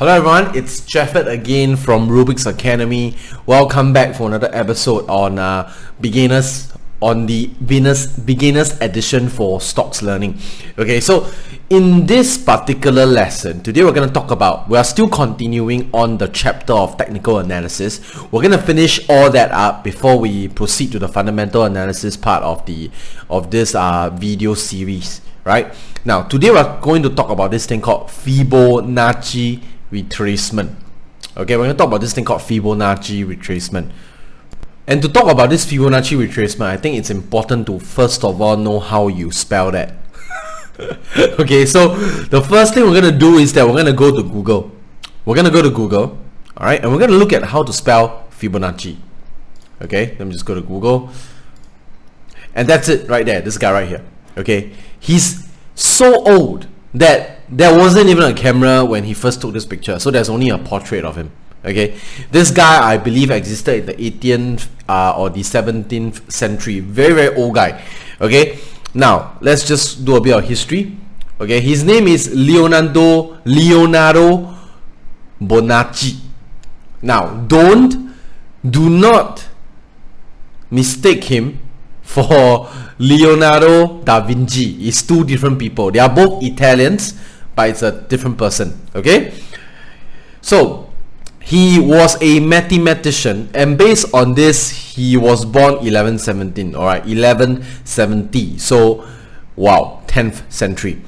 Hello everyone, it's Jefford again from Rubik's Academy. Welcome back for another episode on beginners edition for stocks learning. Okay, so in this particular lesson, today we're going to talk about, we are still continuing on the chapter of technical analysis. We're going to finish all that up before we proceed to the fundamental analysis part of this video series, right? Now, today we're going to talk about this thing called Fibonacci Retracement. Okay, we're going to talk about this thing called Fibonacci Retracement. And to talk about this Fibonacci Retracement, I think it's important to first of all know how you spell that. Okay, so the first thing we're going to do is that we're going to go to Google. We're going to go to Google, alright, and we're going to look at how to spell Fibonacci. Okay, let me just go to Google. And that's it right there, this guy right here. Okay, he's so old that there wasn't even a camera when he first took this picture, so there's only a portrait of him. Okay, this guy I believe existed in the 18th or the 17th century. Very old guy. Okay, now let's just do a bit of history. Okay, his name is Leonardo Bonacci. Now do not mistake him for Leonardo da Vinci. It's two different people. They are both Italians, but it's a different person. Okay, so he was a mathematician, and based on this, he was born 1117. All right, 1170. So, wow, 10th century.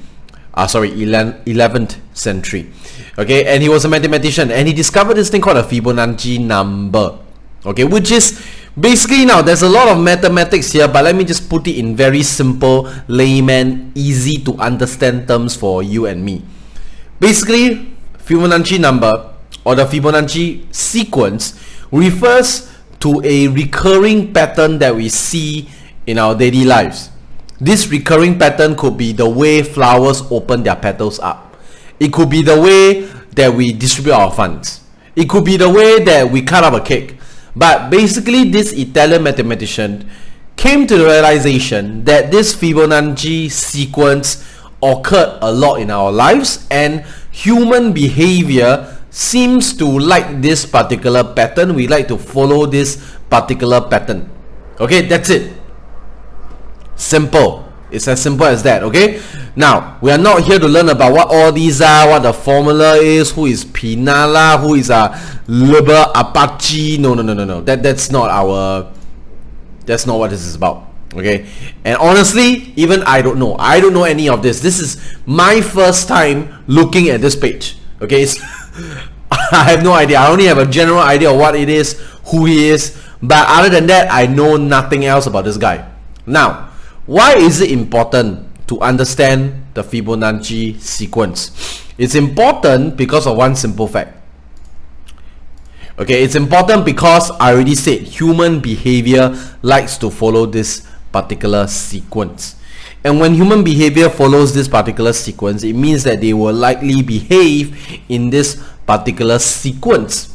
11th century. Okay, and he was a mathematician, and he discovered this thing called a Fibonacci number. Okay, which is basically, now there's a lot of mathematics here, but let me just put it in very simple, layman, easy to understand terms for you and me. Basically, Fibonacci number or the Fibonacci sequence refers to a recurring pattern that we see in our daily lives. This recurring pattern could be the way flowers open their petals up. It could be the way that we distribute our funds. It could be the way that we cut up a cake. But basically, this Italian mathematician came to the realization that this Fibonacci sequence occurred a lot in our lives, and human behavior seems to like this particular pattern. We like to follow this particular pattern. Okay, that's it. Simple. It's as simple as that. Okay, now we are not here to learn about what all these are, what the formula is, who is Pinala, who is Liber Apache. No. That's not what this is about. Okay, and honestly, even I don't know any of this. This is my first time looking at this page. Okay, I have no idea. I only have a general idea of what it is, who he is, but other than that, I know nothing else about this guy. Now, why is it important to understand the Fibonacci sequence? It's important because of one simple fact. Okay, it's important because I already said human behavior likes to follow this particular sequence. And when human behavior follows this particular sequence, it means that they will likely behave in this particular sequence.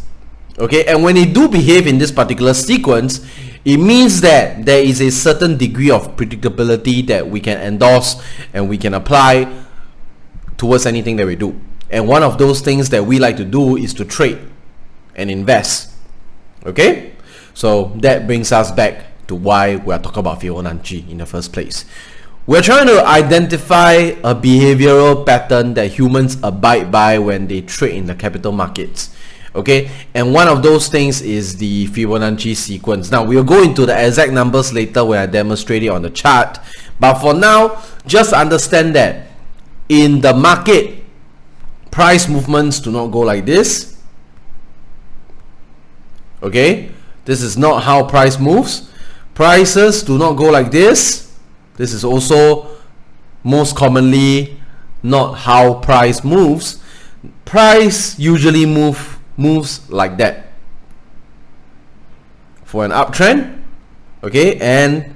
Okay, and when they do behave in this particular sequence, it means that there is a certain degree of predictability that we can endorse and we can apply towards anything that we do. And one of those things that we like to do is to trade and invest. Okay, so that brings us back to why we are talking about Fibonacci in the first place. We're trying to identify a behavioral pattern that humans abide by when they trade in the capital markets. Okay, and one of those things is the Fibonacci sequence. Now, we'll go into the exact numbers later when I demonstrate it on the chart, but for now, just understand that in the market, price movements do not go like this. Okay, this is not how price moves. Prices do not go like this. This is also most commonly not how price moves. Price usually moves like that for an uptrend, okay, and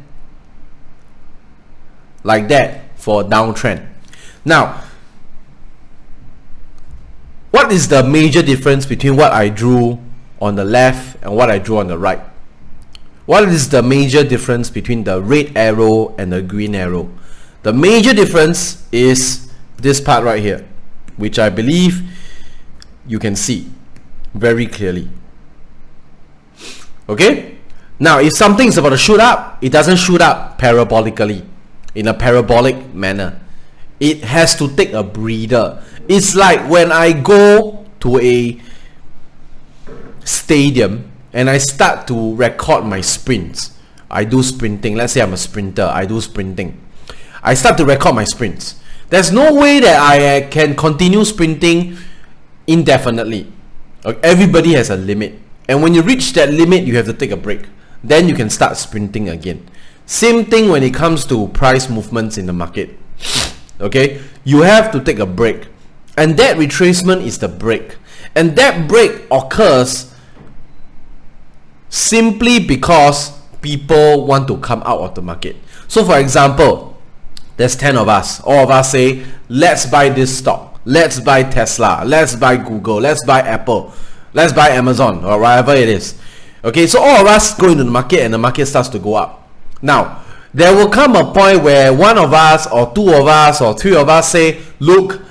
like that for a downtrend. Now, what is the major difference between what I drew on the left and what I drew on the right? What is the major difference between the red arrow and the green arrow? The major difference is this part right here, which I believe you can see very clearly. Okay, now if something is about to shoot up, it doesn't shoot up parabolically in a parabolic manner. It has to take a breather. It's like when I go to a stadium and I start to record my sprints. I do sprinting. Let's say I'm a sprinter. I do sprinting. I start to record my sprints. There's no way that I can continue sprinting indefinitely. Everybody has a limit, and when you reach that limit, you have to take a break. Then you can start sprinting again. Same thing when it comes to price movements in the market. Okay, you have to take a break, and that retracement is the break, and that break occurs simply because people want to come out of the market. So for example, there's 10 of us. All of us say, let's buy this stock, let's buy Tesla, let's buy Google, let's buy Apple, let's buy Amazon, or whatever it is. Okay, so all of us go into the market and the market starts to go up. Now there will come a point where one of us or two of us or three of us say, look,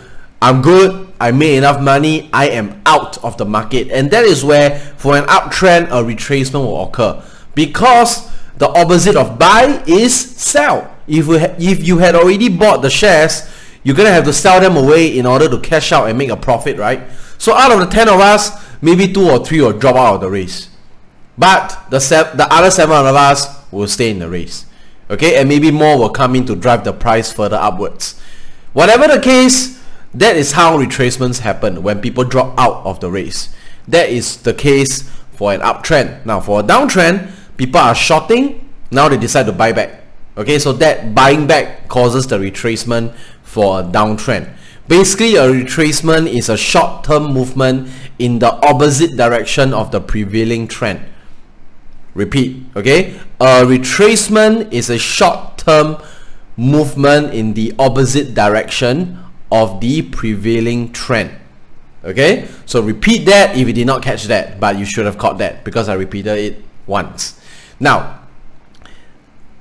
I'm good, I made enough money, I am out of the market. And that is where for an uptrend a retracement will occur, because the opposite of buy is sell. If you had already bought the shares, you're gonna have to sell them away in order to cash out and make a profit, right? So out of the 10 of us, maybe 2 or 3 will drop out of the race, but the other 7 of us will stay in the race. Okay, and maybe more will come in to drive the price further upwards. Whatever the case, that is how retracements happen when people drop out of the race. That is the case for an uptrend. Now for a downtrend, people are shorting, now they decide to buy back. Okay, so that buying back causes the retracement for a downtrend. Basically, a retracement is a short-term movement in the opposite direction of the prevailing trend. Repeat, okay? A retracement is a short-term movement in the opposite direction of the prevailing trend. Okay, so repeat that if you did not catch that, but you should have caught that because I repeated it once. Now,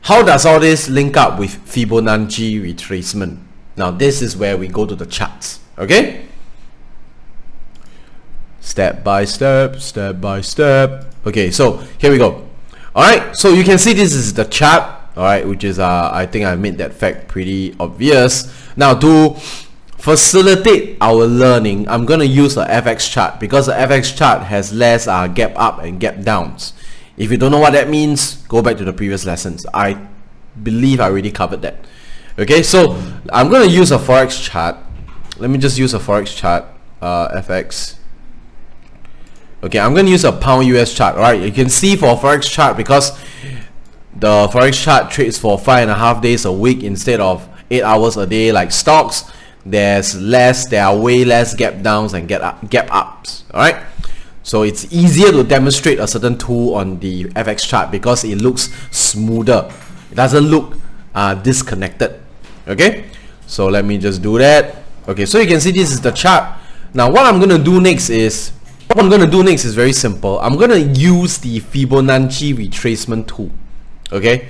how does all this link up with Fibonacci retracement? Now this is where we go to the charts. Okay, step by step, step by step. Okay, so here we go. Alright, so you can see this is the chart, alright, which is I think I made that fact pretty obvious. Now to facilitate our learning, I'm going to use a FX chart because the FX chart has less gap up and gap downs. If you don't know what that means, go back to the previous lessons. I believe I already covered that. Okay, so I'm going to use a Forex chart. Let me just use a Forex chart, FX. Okay, I'm going to use a pound US chart. Alright, you can see for a Forex chart, because the Forex chart trades for 5.5 days a week instead of 8 hours a day like stocks. There are way less gap downs and gap ups. Alright, so it's easier to demonstrate a certain tool on the FX chart because it looks smoother. It doesn't look disconnected. Okay, so let me just do that. Okay, so you can see this is the chart. Now what I'm gonna do next is very simple. I'm gonna use the Fibonacci retracement tool. Okay,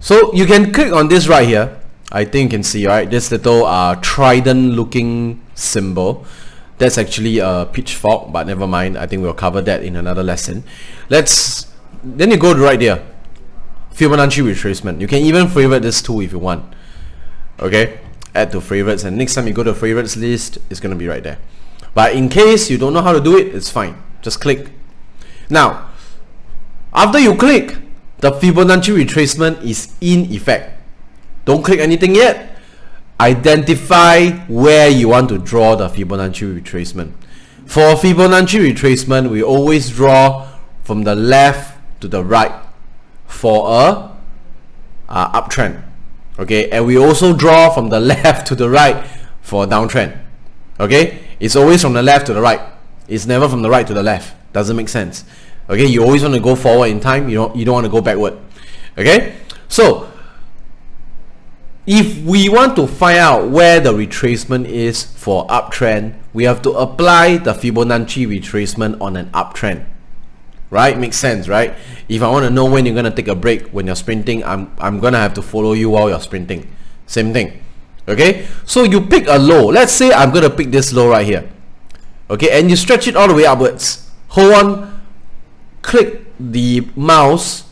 so you can click on this right here. I think you can see, right, this little trident looking symbol. That's actually a pitchfork, but never mind, I think we'll cover that in another lesson. Then you go to right there, Fibonacci retracement. You can even favorite this tool if you want. Okay, add to favorites, and next time you go to favorites list, it's going to be right there. But in case you don't know how to do it, it's fine, just click. Now after you click, the Fibonacci retracement is in effect. Don't click anything yet. Identify where you want to draw the Fibonacci retracement. For Fibonacci retracement, we always draw from the left to the right for a uptrend. Okay, and we also draw from the left to the right for a downtrend. Okay, it's always from the left to the right. It's never from the right to the left. Doesn't make sense. Okay, you always want to go forward in time. You don't want to go backward. Okay, so if we want to find out where the retracement is for uptrend, we have to apply the Fibonacci retracement on an uptrend. Right? Makes sense, right? If I want to know when you're gonna take a break when you're sprinting, I'm gonna have to follow you while you're sprinting. Same thing. Okay? So you pick a low. Let's say I'm gonna pick this low right here. okay, and you stretch it all the way upwards. Hold on, click the mouse,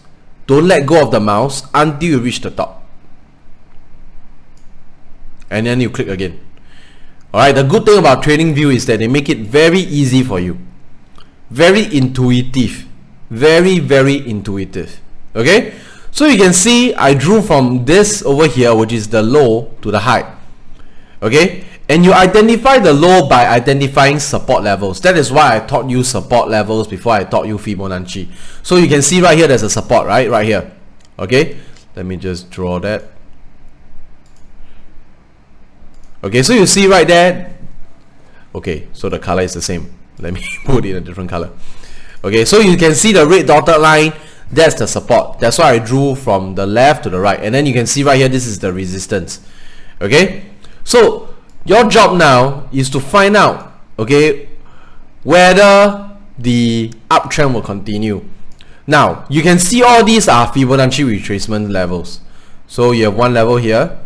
don't let go of the mouse until you reach the top, and then you click again. Alright, the good thing about TradingView is that they make it very easy for you, very intuitive, very intuitive. Okay, so you can see I drew from this over here, which is the low, to the high. Okay, and you identify the low by identifying support levels. That is why I taught you support levels before I taught you Fibonacci. So you can see right here there's a support, right here. Okay, let me just draw that. Okay, so you see right there. Okay, so the color is the same. Let me put it in a different color. Okay, so you can see the red dotted line. That's the support. That's why I drew from the left to the right, and then you can see right here this is the resistance. Okay, so your job now is to find out, okay, whether the uptrend will continue. Now you can see all these are Fibonacci retracement levels. So you have one level here,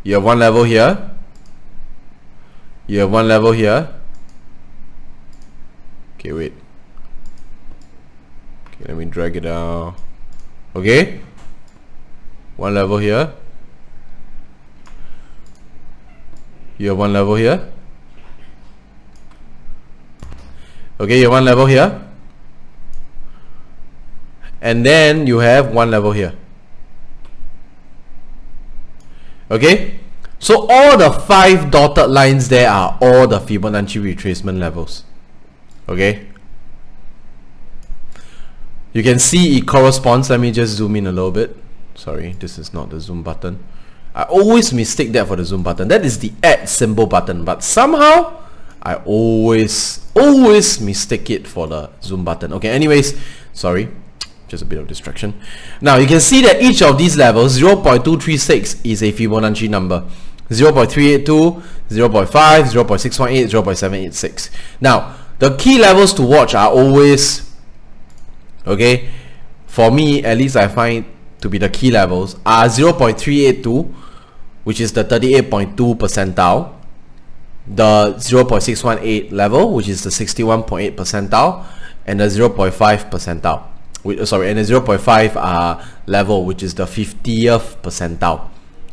you have one level here, you have one level here. Okay, wait. Okay, let me drag it down. Okay, one level here, you have one level here. Okay, you have one level here, and then you have one level here. Okay, so all the 5 dotted lines there are all the Fibonacci retracement levels. Okay, you can see it corresponds. Let me just zoom in a little bit. Sorry, this is not the zoom button. I always mistake that for the zoom button. That is the add symbol button, but somehow I always mistake it for the zoom button. Okay, anyways, sorry, just a bit of distraction. Now you can see that each of these levels, 0.236 is a Fibonacci number, 0.382, 0.5, 0.618, 0.786. Now the key levels to watch are always, okay, for me at least I find to be the key levels are 0.382, which is the 38.2 percentile, the 0.618 level, which is the 61.8 percentile, and the 0.5 percentile, and the 0.5 level, which is the 50th percentile.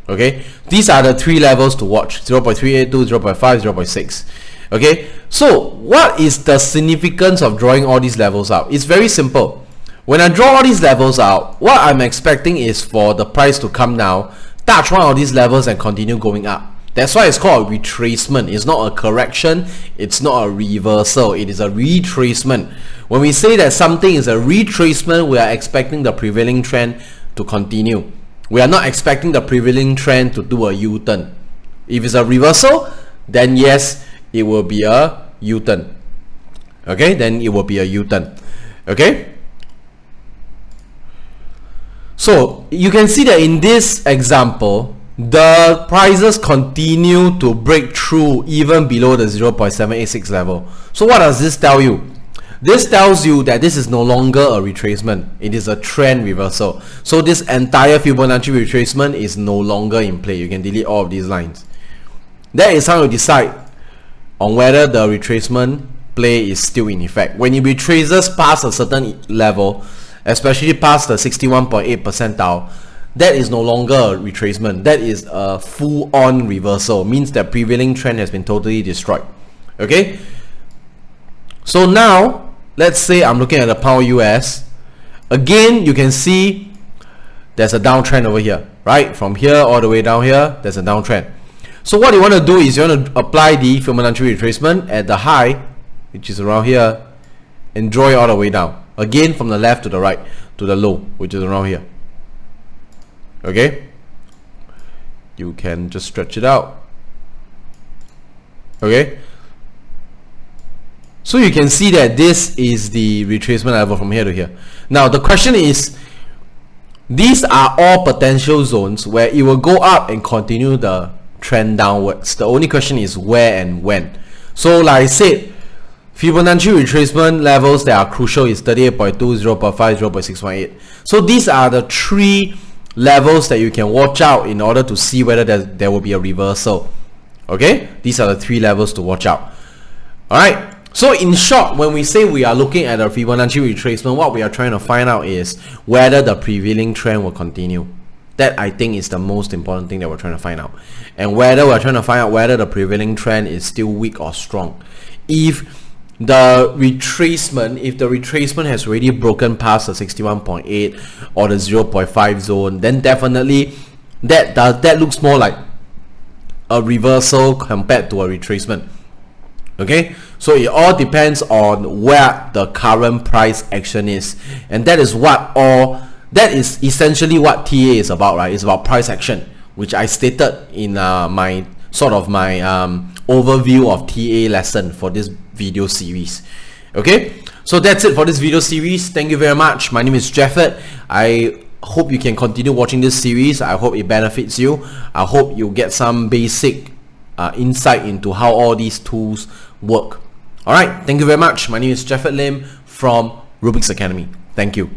Okay, these are the 3 levels to watch: 0.382, 0.5, 0.6. Okay, so what is the significance of drawing all these levels out? It's very simple. When I draw all these levels out, what I'm expecting is for the price to come down, touch one of these levels and continue going up. That's why it's called a retracement. It's not a correction, it's not a reversal, it is a retracement. When we say that something is a retracement, we are expecting the prevailing trend to continue. We are not expecting the prevailing trend to do a U-turn. If it's a reversal, then yes, it will be a U-turn. Okay, then it will be a U-turn. Okay, so you can see that in this example, the prices continue to break through even below the 0.786 level. So what does this tell you? This tells you that this is no longer a retracement, it is a trend reversal. So this entire Fibonacci retracement is no longer in play. You can delete all of these lines. That is how you decide on whether the retracement play is still in effect. When it retraces past a certain level, especially past the 61.8 percentile, that is no longer a retracement. That is a full-on reversal. Means that prevailing trend has been totally destroyed. Okay, so now let's say I'm looking at the pound US. Again, you can see there's a downtrend over here, right? From here all the way down here, there's a downtrend. So what you want to do is you want to apply the Fibonacci retracement at the high, which is around here, and draw it all the way down. Again, from the left to the right to the low, which is around here. Okay, you can just stretch it out. Okay, so you can see that this is the retracement level from here to here. Now the question is, these are all potential zones where it will go up and continue the trend downwards. The only question is where and when. So like I said, Fibonacci retracement levels that are crucial is 38.2, 0.5, 0.618. So these are the 3 levels that you can watch out in order to see whether there will be a reversal. Okay, these are the 3 levels to watch out. Alright, so in short, when we say we are looking at a Fibonacci retracement, what we are trying to find out is whether the prevailing trend will continue. That, I think, is the most important thing that we're trying to find out. And whether we're trying to find out whether the prevailing trend is still weak or strong. If the retracement has already broken past the 61.8 or the 0.5 zone, then definitely that looks more like a reversal compared to a retracement. Okay, so it all depends on where the current price action is, and that is essentially what TA is about, right? It's about price action, which I stated in my overview of TA lesson for this video series. Okay, so that's it for this video series. Thank you very much. My name is Jefford. I hope you can continue watching this series. I hope it benefits you. I hope you get some basic insight into how all these tools work. Alright, thank you very much. My name is Jefford Lim from Rubik's Academy. Thank you.